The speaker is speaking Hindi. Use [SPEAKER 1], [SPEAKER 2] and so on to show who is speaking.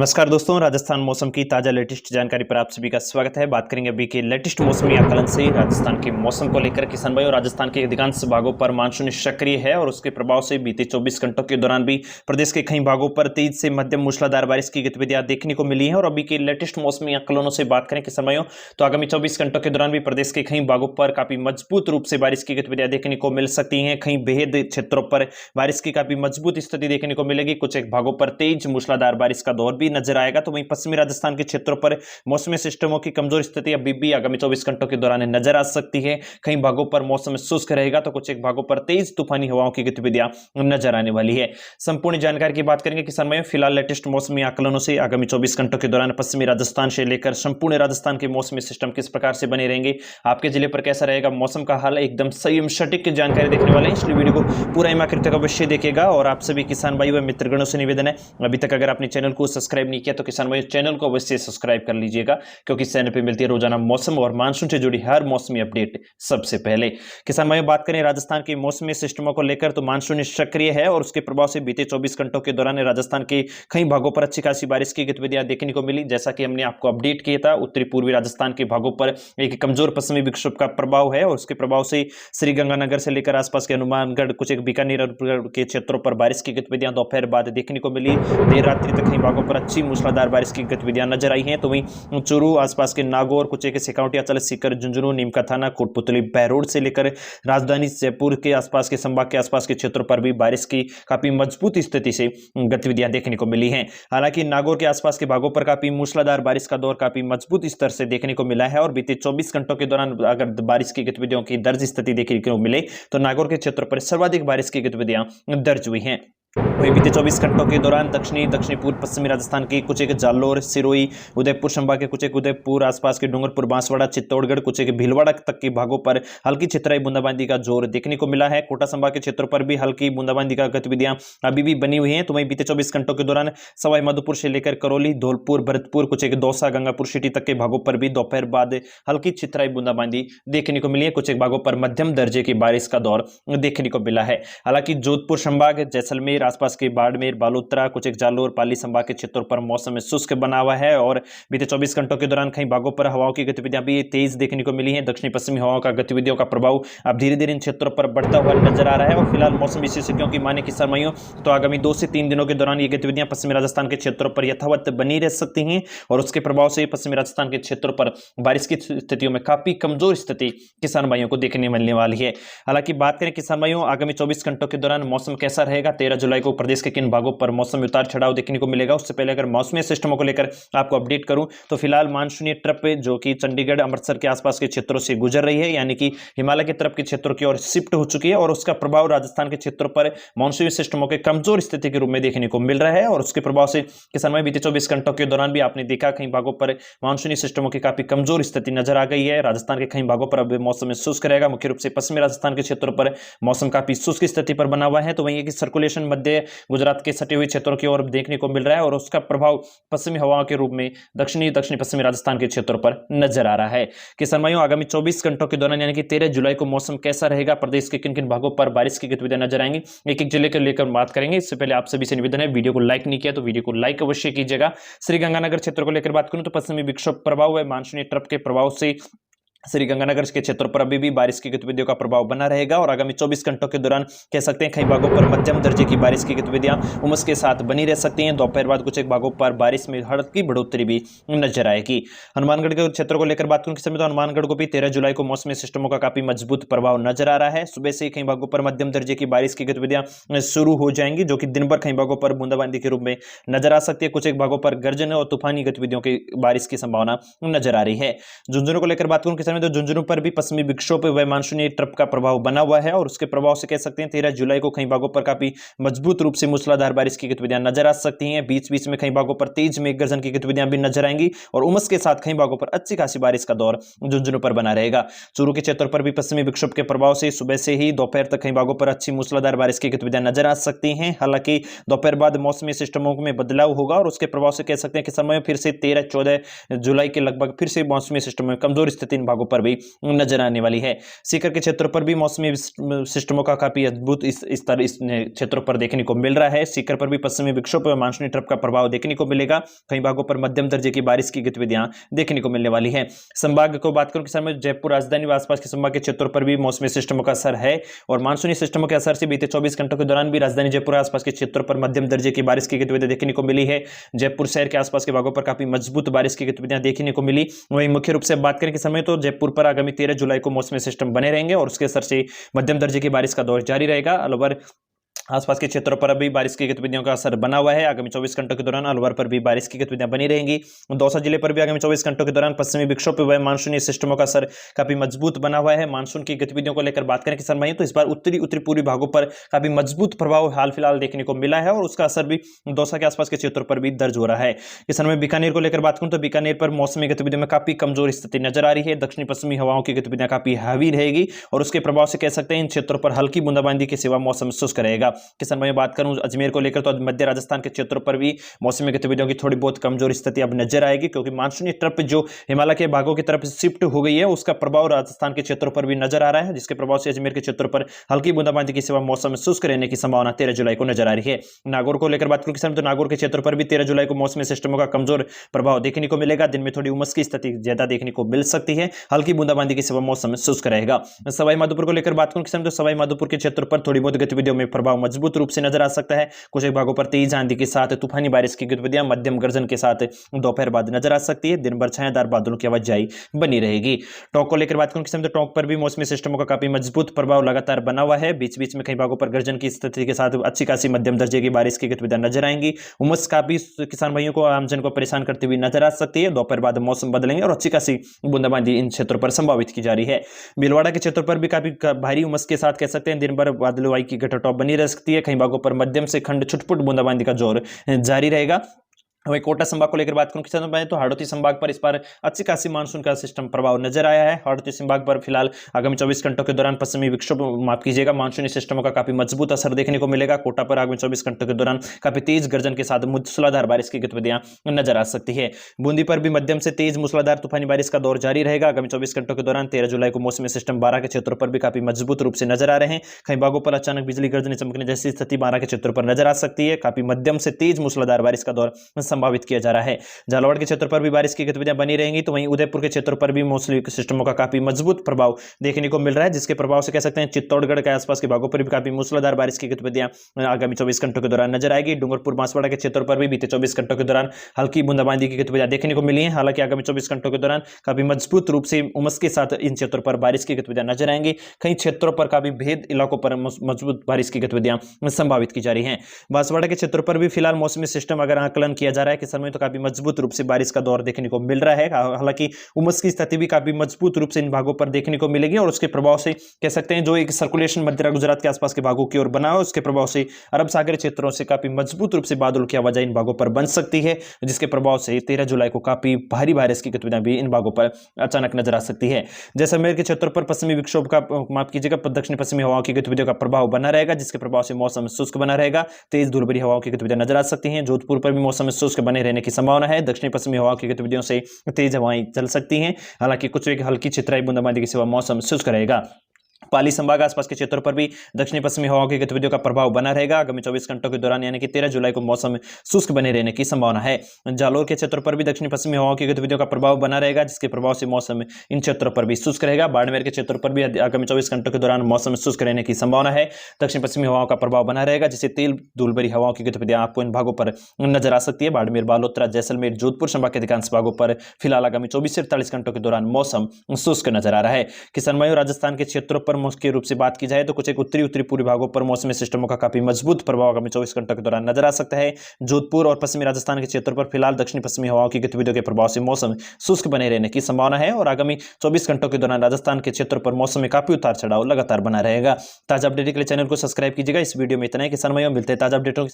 [SPEAKER 1] नमस्कार दोस्तों, राजस्थान मौसम की ताजा लेटेस्ट जानकारी पर आप सभी का स्वागत है। बात करेंगे अभी के लेटेस्ट मौसमी आकलन से राजस्थान के मौसम को लेकर। किसान भाइयों, राजस्थान के अधिकांश भागों पर मानसून सक्रिय है और उसके प्रभाव से बीते 24 घंटों के दौरान भी प्रदेश के कई भागों पर तेज से मध्यम मूसलाधार बारिश की गतिविधियां देखने को मिली है। और अभी के लेटेस्ट मौसमी आकलनों से बात करें किसान भाइयों, तो आगामी 24 घंटों के दौरान भी प्रदेश के कई भागों पर काफी मजबूत रूप से बारिश की गतिविधियां देखने को मिल सकती है। कई बेहद क्षेत्रों पर बारिश की काफी मजबूत स्थिति देखने को मिलेगी। कुछ एक भागों पर तेज मूसलाधार बारिश का दौर भी नजर आएगा। तो पश्चिमी राजस्थान के क्षेत्रों पर मौसमी सिस्टमों की कमजोर स्थिति अभी भी आगामी 24 घंटों के दौरान नजर आ सकती है। कई भागों पर मौसम शुष्क रहेगा तो कुछ एक भागों पर तेज तूफानी हवाओं की गतिविधियां नजर आने वाली है। संपूर्ण जानकारी की बात करेंगे किसान भाइयों, फिलहाल लेटेस्ट मौसमी आकलनों से आगामी 24 घंटों के दौरान पश्चिमी राजस्थान से लेकर संपूर्ण राजस्थान के मौसमी सिस्टम किस प्रकार से बने रहेंगे, आपके जिले पर कैसा रहेगा मौसम का हाल, एकदम सही एवं सटीक जानकारी देखने वाले हैं। इसलिए वीडियो को पूरा ईमानदारी तक अवश्य देखिएगा। और आप सभी किसान भाई व मित्रगणों से निवेदन है, अभी तक अगर आपने चैनल को सब्सक्राइब नहीं किया तो किसान भाई चैनल को अवश्य सब्सक्राइब कर लीजिएगा, क्योंकि इस चैनल पे मिलती है रोजाना मौसम और मानसून से जुड़ी हर मौसमी अपडेट सबसे पहले। किसान भाइयों, बात करें राजस्थान के मौसमी सिस्टमों को लेकर तो मानसून सक्रिय है और उसके प्रभाव से बीते 24 घंटों के दौरान राजस्थान के कई भागों पर अच्छी खासी बारिश की गतिविधियां देखने को मिली। जैसा कि हमने आपको अपडेट किया था, उत्तरी पूर्वी राजस्थान के भागों पर एक कमजोर पश्चिमी विक्षोभ का प्रभाव है और उसके प्रभाव से श्रीगंगानगर से लेकर आसपास के हनुमानगढ़, कुछ एक बीकानेर के क्षेत्रों पर बारिश की गतिविधियां दोपहर बाद देखने को मिली। देर रात्रि तक कई भागों पर अच्छी मूसलाधार बारिश की गतिविधियां नजर आई हैं। तो वहीं चूरू, आसपास के नागौर, कुछ एक सिकाउटी, अचल, सीकर, झुंझुनू, नीमका थाना, कोटपुतली, बहरोड से लेकर राजधानी जयपुर के आसपास के संभाग के आसपास के क्षेत्रों पर भी बारिश की काफी मजबूत स्थिति से गतिविधियां देखने को मिली हैं। हालांकि नागौर के आसपास के भागों पर काफी मूसलाधार बारिश का दौर काफी मजबूत स्तर से देखने को मिला है। और बीते 24 घंटों के दौरान अगर बारिश की गतिविधियों की दर्ज स्थिति देखने को मिले तो नागौर के क्षेत्र पर सर्वाधिक बारिश की गतिविधियां दर्ज हुई हैं। वहीं बीते 24 घंटों के दौरान दक्षिणी पूर्व पश्चिमी राजस्थान के कुछ एक जालोर, सिरोही, उदयपुर संभाग के कुछ एक उदयपुर, आसपास के डूंगरपुर, बांसवाड़ा, चित्तौड़गढ़, कुछ एक भीलवाड़ा तक के भागों पर हल्की छितराई बूंदाबांदी का जोर देखने को मिला है। कोटा संभाग के क्षेत्रों पर भी हल्की बूंदाबांदी का गतिविधियां अभी भी बनी हुई हैं। तो वहीं बीते 24 घंटों के दौरान सवाई माधोपुर से लेकर करौली, धौलपुर, भरतपुर, कुछ एक दौसा, गंगापुर सिटी तक के भागों पर भी दोपहर बाद हल्की छितराई बूंदाबांदी देखने को मिली है। कुछ एक भागों पर मध्यम दर्जे की बारिश का दौर देखने को मिला है। हालांकि जोधपुर संभाग, जैसलमेर, आसपास के बाड़मेर, बालोतरा, कुछ एक जालोर, पाली संभाग के क्षेत्रों पर मौसम शुष्क बना हुआ है। और बीते 24 घंटों के दौरान कई भागों पर हवाओं की गतिविधियां भी तेज देखने को मिली हैं। दक्षिणी पश्चिमी हवाओं का गतिविधियों का प्रभाव अब धीरे धीरे इन क्षेत्रों पर बढ़ता हुआ नजर आ रहा है। और फिलहाल मौसम विशेषज्ञों की माने किसान भाइयों, तो आगामी 2 से 3 दिनों के दौरान ये गतिविधियां पश्चिमी राजस्थान के क्षेत्रों पर यथावत बनी रह सकती हैं। और उसके प्रभाव से पश्चिमी राजस्थान के क्षेत्रों पर बारिश की स्थितियों में काफी कमजोर स्थिति किसान भाइयों को देखने मिलने वाली है। हालांकि बात करें किसान भाइयों, आगामी 24 घंटों के दौरान मौसम कैसा रहेगा, 13 जुलाई को प्रदेश के किन भागों पर मौसम उतार चढ़ाव देखने को मिलेगा, उससे पहले अगर मौसमी सिस्टमों को लेकर आपको अपडेट करूं तो फिलहाल मानसूनी ट्रप जो कि चंडीगढ़, अमृतसर के आसपास के क्षेत्रों से गुजर रही है, यानी कि हिमालय की तरफ के क्षेत्रों की ओर शिफ्ट हो चुकी है। और उसका प्रभाव राजस्थान के क्षेत्रों पर मानसूनी सिस्टमों के कमजोर स्थिति के रूप में देखने को मिल रहा है। और उसके प्रभाव से किसान भाई बीते 24 घंटों के दौरान भी आपने देखा कई भागों पर मानसूनी सिस्टमों की काफी कमजोर स्थिति नजर आ गई है। राजस्थान के कई भागों पर अब मौसम शुष्क रहेगा। मुख्य रूप से पश्चिमी राजस्थान के क्षेत्रों पर मौसम काफी शुष्क स्थिति पर बना हुआ है। तो वहीं सर्कुलेशन मध्य गुजरात के सटे हुए क्षेत्रों की ओर देखने को मिल रहा है और उसका प्रभाव पश्चिमी हवाओं के रूप में दक्षिणी पश्चिमी राजस्थान के क्षेत्रों पर नजर आ रहा है। किसान भाइयों, आगामी 24 घंटों के दौरान यानी कि 13 जुलाई को मौसम कैसा रहेगा, प्रदेश के किन किन भागों पर बारिश की गतिविधियां नजर आएंगी, एक एक जिले को लेकर बात करेंगे। इससे पहले आप सभी से निवेदन है, वीडियो को लाइक नहीं किया तो वीडियो को लाइक अवश्य कीजिएगा। श्रीगंगानगर क्षेत्र को लेकर बात करूं तो पश्चिमी विक्षोभ प्रभाव है, मानसूनी ट्रफ के प्रभाव से श्रीगंगानगर के क्षेत्रों पर अभी भी बारिश की गतिविधियों का प्रभाव बना रहेगा। और आगामी 24 घंटों के दौरान कह सकते हैं कई भागों पर मध्यम दर्जे की बारिश की गतिविधियां उमस के साथ बनी रह सकती हैं। दोपहर बाद कुछ एक भागों पर बारिश में हल्की बढ़ोतरी भी नजर आएगी। हनुमानगढ़ के क्षेत्रों को लेकर बात करूं किस समय, तो हनुमानगढ़ को भी 13 जुलाई को मौसमी सिस्टमों का काफी मजबूत प्रभाव नजर आ रहा है। सुबह से कई भागों पर मध्यम दर्जे की बारिश की गतिविधियां शुरू हो जाएंगी, जो कि दिन भर कई भागों पर बूंदाबांदी के रूप में नजर आ सकती है। कुछ एक भागों पर गर्जन और तूफानी गतिविधियों की बारिश की संभावना नजर आ रही है। झुंझुनू को लेकर बात करूं किस समय, तो झुंझुनू पर पश्चिमी विक्षोभ व मानसूनी ट्रफ का प्रभाव बना हुआ है। और उसके प्रभाव से कह सकते हैं 13 जुलाई को कई भागों पर काफी मजबूत रूप से मूसलाधार बारिश की गतिविधियां नजर आ सकती हैं। बीच बीच में कई भागों पर तेज मेघ गर्जन की गतिविधियां भी नजर आएंगी और उमस के साथ कई भागों पर अच्छी खासी बारिश का दौर झुंझुनू पर बना रहेगा। चूरू के क्षेत्र पर भी पश्चिमी विक्षोभ के प्रभाव से सुबह से ही दोपहर तक कई भागों पर अच्छी मूसलाधार बारिश की गतिविधियां नजर आ सकती हैं। हालांकि दोपहर बाद मौसमी सिस्टमों में बदलाव होगा और उसके प्रभाव से कह सकते हैं कि समय फिर से 13-14 जुलाई के लगभग फिर से मौसमी सिस्टम में कमजोर स्थिति इन भागों भागों पर भी नजर आने वाली है। सीकर के क्षेत्रों पर भी मौसमी सिस्टमों का काफी अद्भुत इस क्षेत्रों पर देखने को मिल रहा है। सीकर पर भी पश्चिमी विक्षोभ और मानसूनी ट्रफ का प्रभाव देखने को मिलेगा। कई भागों पर मध्यम दर्जे की बारिश की गतिविधियां देखने को मिलने वाली है। संभाग को बात करूं किसान में जयपुर राजधानी व आसपास के संभाग के क्षेत्रों पर भी मौसमी सिस्टमों का असर है और मानसूनी सिस्टमों के असर से बीते 24 घंटों के दौरान भी राजधानी जयपुर आसपास के क्षेत्रों पर मध्यम दर्जे की बारिश की गतिविधियां देखने को मिली है। जयपुर शहर के आसपास के भागों पर काफी मजबूत बारिश की गतिविधियां देखने को मिली। वहीं मुख्य रूप से बात करें कि समय तो जयपुर पर आगामी 13 जुलाई को मौसमी सिस्टम बने रहेंगे और उसके असर से मध्यम दर्जे की बारिश का दौर जारी रहेगा। अलवर आसपास के क्षेत्रों पर अभी बारिश की गतिविधियों का असर बना हुआ है। आगामी 24 घंटों के दौरान अलवर पर भी बारिश की गतिविधियां बनी रहेंगी। दौसा जिले पर भी आगामी 24 घंटों के दौरान पश्चिमी विक्षोभ व मानसूनी सिस्टमों का असर काफी मजबूत बना हुआ है। मानसून की गतिविधियों को लेकर बात करें किसान भाइयों तो इस बार उत्तरी पूर्वी भागों पर काफी मजबूत प्रभाव हाल फिलहाल देखने को मिला है और उसका असर भी दौसा के आसपास के क्षेत्रों पर भी दर्ज हो रहा है। किसान भाई बीकानेर को लेकर बात करूं तो बीकानेर पर मौसमी गतिविधियों में काफी कमजोर स्थिति नजर आ रही है। दक्षिणी पश्चिमी हवाओं की गतिविधियां काफी हावी रहेगी और उसके प्रभाव से कह सकते हैं इन क्षेत्रों पर हल्की बूंदाबांदी के सिवा मौसम शुष्क रहेगा। किसान भाई बात करूं अजमेर को लेकर तो मध्य राजस्थान के क्षेत्रों पर भी मौसमी गतिविधियों की थोड़ी बहुत कमजोर स्थिति अब नजर आएगी क्योंकि मानसूनी ट्रफ जो हिमालय के भागों की तरफ शिफ्ट हो गई है उसका प्रभाव राजस्थान के क्षेत्रों पर भी नजर आ रहा है, जिसके प्रभाव से अजमेर के क्षेत्रों पर हल्की बूंदाबांदी के सिवा मौसम शुष्क रहने की संभावना 13 जुलाई को नजर आ रही है। नागौर को लेकर बात करूं किसान तो नागौर के क्षेत्र पर भी 13 जुलाई को मौसमी सिस्टमों का कमजोर प्रभाव देखने को मिलेगा। दिन में थोड़ी उमस की स्थिति ज्यादा देखने को मिल सकती है, हल्की बूंदाबांदी के सिवा मौसम शुष्क रहेगा। सवाई माधोपुर को लेकर बात करूं किसान तो सवाई माधोपुर के क्षेत्र पर थोड़ी बहुत गतिविधियों में प्रभाव मजबूत रूप से नजर आ सकता है। कुछ एक भागों पर तेज आंधी के साथ तूफानी बारिश की गतिविधियां मध्यम गर्जन के साथ दोपहर बाद नजर आ सकती है। दिन भर छायादार बादलों की आवाजाही बनी रहेगी। टोंक को लेकर बात करूं किसान तो टोंक पर भी मौसमी सिस्टमों का काफी मजबूत प्रभाव लगातार बना हुआ है। बीच बीच में कई भागों पर गर्जन की स्थिति के साथ अच्छी खासी मध्यम दर्जे की बारिश की गतिविधियां नजर आएंगी। उमस काफी किसान भाइयों को आमजन को परेशान करती हुई नजर आ सकती है। दोपहर बाद मौसम बदलेंगे और अच्छी खासी बूंदाबांदी इन क्षेत्रों पर संभावित की जा रही है। भीलवाड़ा के क्षेत्र पर भी काफी भारी उमस के साथ कह सकते हैं दिन भर बादलवाई की घटाटॉप बनी रह सकती है। कई भागों पर मध्यम से खंड छुटपुट बूंदाबांदी का जोर जारी रहेगा। वही कोटा संभाग को लेकर बात करूं किसान भाई तो हाड़ौती संभाग पर इस बार अच्छी खासी मानसून का सिस्टम प्रभाव नजर आया है। हाड़ौती संभाग पर फिलहाल आगामी 24 घंटों के दौरान पश्चिमी विक्षोभ माफ कीजिएगा मानसूनी सिस्टमों का काफी मजबूत असर देखने को मिलेगा। कोटा पर आगामी 24 घंटों के दौरान काफी तेज गर्जन के साथ मूसलाधार बारिश की गतिविधियां नजर आ सकती है। बूंदी पर भी मध्यम से तेज मूसलाधार तूफानी बारिश का दौर जारी रहेगा। आगामी 24 घंटों के दौरान 13 जुलाई को मौसमी सिस्टम 12 के क्षेत्रों पर भी काफी मजबूत रूप से नजर आ रहे हैं। कई भागों पर अचानक बिजली गर्जने चमकने जैसी स्थिति 12 के क्षेत्रों पर नजर आ सकती है। काफी मध्यम से तेज मूसलाधार बारिश का दौर संभावित किया जा रहा है। झालावाड़ के क्षेत्र पर भी बारिश की गतिविधियां बनी रहेंगी तो वहीं उदयपुर के क्षेत्र पर भी मौसमी सिस्टमों का काफी मजबूत प्रभाव देखने को मिल रहा है, जिसके प्रभाव से कह सकते हैं चित्तौड़गढ़ के आसपास के भागों पर भी काफी मूसलाधार बारिश की गतिविधियां आगामी 24 घंटों के दौरान नजर आएगी। डूंगरपुर बांसवाड़ा के क्षेत्र पर भी बीते 24 घंटों के दौरान हल्की बूंदाबांदी की गतिविधियां देखने को मिली है। हालांकि आगामी 24 घंटों के दौरान काफी मजबूत रूप से उमस के साथ इन क्षेत्रों पर बारिश की गतिविधियां नजर आएंगी। कई क्षेत्रों पर काफी भेद इलाकों पर मजबूत बारिश की गतिविधियां संभावित की जा रही है। बांसवाड़ा के क्षेत्र पर भी फिलहाल मौसमी सिस्टम अगर आकलन किया जा रहा है कि समय तो काफी मजबूत रूप से बारिश का दौर देखने को मिल रहा है। हालांकि उमस की स्थिति भी काफी मजबूत रूप से इन भागों पर देखने को मिलेगी और उसके प्रभाव से कह सकते हैं जो एक सर्कुलेशन मध्य गुजरात के आसपास के भागों की ओर बना है उसके प्रभाव से अरब सागरीय क्षेत्रों से काफी मजबूत रूप से बादलों की आवाजाही इन भागों पर बन सकती है, जिसके प्रभाव से 13 जुलाई को काफी भारी बारिश की गतिविधियां भी इन भागों पर अचानक नजर आ सकती है। जैसलमेर के क्षेत्र पर पश्चिमी विक्षोभ का माफ कीजिएगा दक्षिण पश्चिमी हवाओं की गतिविधियों का प्रभाव बना रहेगा, जिसके प्रभाव से मौसम शुष्क बना रहेगा। तेज धूल भरी हवाओं की गतिविधियां नजर आ सकती हैं। जोधपुर पर भी मौसम शुष्क बने रहने की संभावना है। दक्षिणी पश्चिमी हवाओं की गतिविधियों से तेज हवाएं चल सकती हैं। हालांकि कुछ एक हल्की छितराई बूंदाबांदी के सिवा मौसम शुष्क रहेगा। पाली संभाग आसपास के क्षेत्रों पर भी दक्षिणी पश्चिमी हवाओं की गतिविधियों का प्रभाव बना रहेगा। आगामी 24 घंटों के दौरान यानी कि 13 जुलाई को मौसम शुष्क बने रहने की संभावना है। जालोर के क्षेत्र पर भी दक्षिणी पश्चिमी हवाओं की गतिविधियों का प्रभाव बना रहेगा, जिसके प्रभाव से मौसम इन क्षेत्रों पर भी शुष्क रहेगा। बाड़मेर के क्षेत्र पर भी आगामी 24 घंटों के दौरान मौसम शुष्क रहने की संभावना है। दक्षिण पश्चिमी हवाओं का प्रभाव बना रहेगा, जिससे तेल धूल भरी हवाओं की गतिविधियां आपको इन भागों पर नजर आ सकती है। बाड़मेर, बालोतरा, जैसलमेर, जोधपुर संभाग के अधिकांश भागों पर फिलहाल आगामी 24 से 48 घंटों के दौरान मौसम शुष्क नजर आ रहा है। किसान भाइयों राजस्थान के क्षेत्रों पर मुख्य रूप से बात की जाए तो कुछ एक उत्तरी पूर्वी भागों पर मौसमी सिस्टमों का काफी मजबूत प्रभाव आगामी 24 घंटों के दौरान नजर आ सकता है। जोधपुर और पश्चिमी राजस्थान के क्षेत्र पर फिलहाल दक्षिणी पश्चिमी हवाओं की गतिविधियों के प्रभाव से मौसम शुष्क बने रहने की संभावना है और आगामी 24 घंटों के दौरान राजस्थान के क्षेत्र पर मौसम में काफी उतार चढ़ाव लगातार बना रहेगा। ताजा अपडेट के लिए चैनल को सब्सक्राइब कीजिएगा। इस वीडियो में इतना है। किसान भाइयों मिलते हैं ताजा अपडेटों